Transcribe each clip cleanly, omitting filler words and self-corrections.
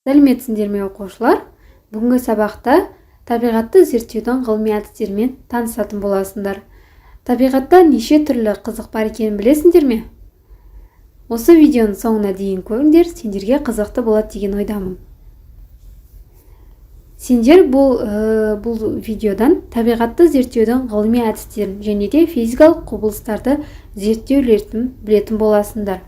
Сәлеметсіңдер ме оқушылар? Бүгінгі сабақта табиғатты зерттеудің ғылыми әдістерімен танысатын боласыңдар. Табиғатта неше түрлі қызық бар екенін білесіңдер ме? Осы видеоның соңына дейін көріңдер, сендерге қызықты болады деген ойдамын. Сендер бұл видеодан табиғатты зерттеудің ғылыми әдістерін және де физикалық құбылыстарды зерттеулерін білетін боласыңдар.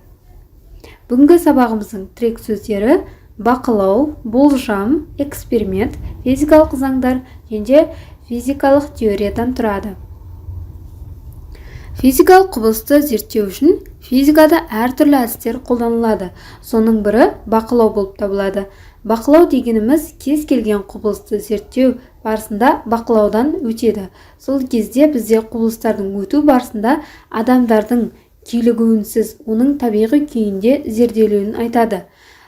Бүгінгі сабағымыздың тірек сөздері бақылау, болжам, эксперимент, физикалық заңдар және физикалық теориядан тұрады. Физикалық құбылысты зерттеу үшін физикада әртүрлі әдістер қолданылады. Соның бірі бақылау болып табылады. Бақылау дегеніміз кез келген құбылысты зерттеу барысында бақылаудан өтеді. Сол кезде бізде құбылыстардың өту барысында адамдардың килігуінсіз оның табиғи күйінде зерделеуін айтады.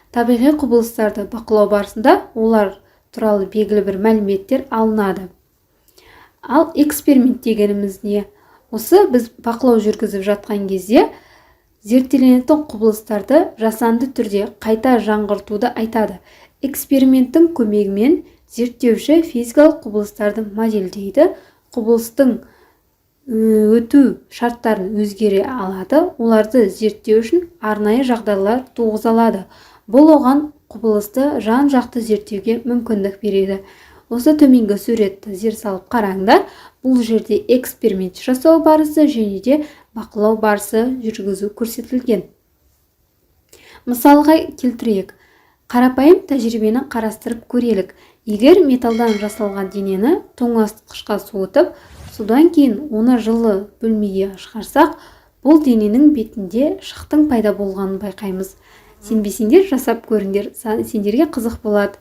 Табиғи құбылыстарды бақылау барысында олар туралы белгілі бір мәліметтер алынады. Ал эксперимент дегеніміз не? Осы біз бақылау жүргізіп жатқан кезде зерттелінетін құбылыстарды жасанды түрде қайта жаңғыртуды айтады. Эксперименттің көмегімен зерттеуші физикалық құбылыстарды модельдейді, құбылыстың өту шарттарын өзгере алады, оларды зерттеу үшін арнайы жағдайлар туғыза алады. Бұл оған құбылысты жан-жақты зерттеуге мүмкіндік береді. Осы төменгі суретті зер салып қараңдар. Бұл жерде эксперимент жасау барысы және де бақылау барысы жүргізу көрсетілген. Мысалға келтірейік. Қарапайым тәжірибені қарастырып көрелік. Егер металдан жасалған денені тоңазытқышқа суытып, содан кейін оны жылы бөлмеге шығарсақ, бұл дененің бетінде шықтың пайда болғанын байқаймыз. Сенбесеңдер жасап көріңдер, сендерге қызық болады.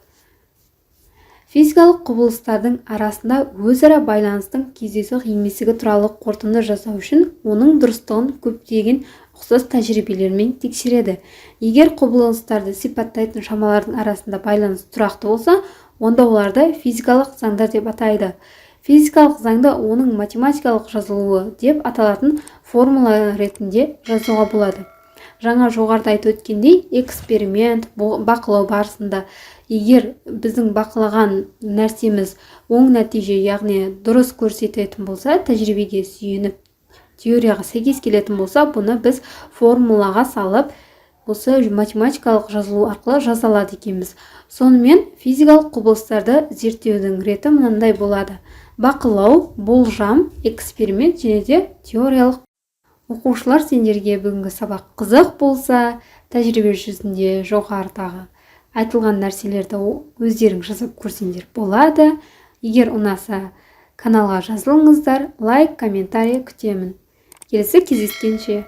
Физикалық құбылыстардың арасында өзара байланыстың кездейсоқ еместігі туралы қорытынды жасау үшін оның дұрыстығын көптеген ұқсас тәжірибелермен тексереді. Егер құбылыстарды сипаттайтын шамалардың арасында байланыс тұрақты болса, онда оларды физикалық заңдар деп атайды. Физикалық заңды оның математикалық жазылуы деп аталатын формула ретінде жазуға болады. Жаңа жоғарыда айтып өткендей, эксперимент, бақылау барысында егер біздің бақылаған нәрсеміз оң нәтиже, яғни дұрыс көрсететін болса, тәжірибеге сүйеніп, теорияға сәйкес келетін болса, бұны біз формулаға салып, осы математикалық жазылу арқылы жаза алады екенбіз. Сонымен физикалық құбылыстарды зерттеудің реті мынандай болады: бақылау, болжам, эксперимент және де теориялық. Оқушылар, сендерге бүгінгі сабақ қызық болса, тәжірибе жүзінде жоғарыдағы айтылған нәрселерді өздерің жазып көрсеңдер болады. Егер ұнаса, каналға жазылыңыздар, лайк, комментарий күтемін. Келесі кездескенше.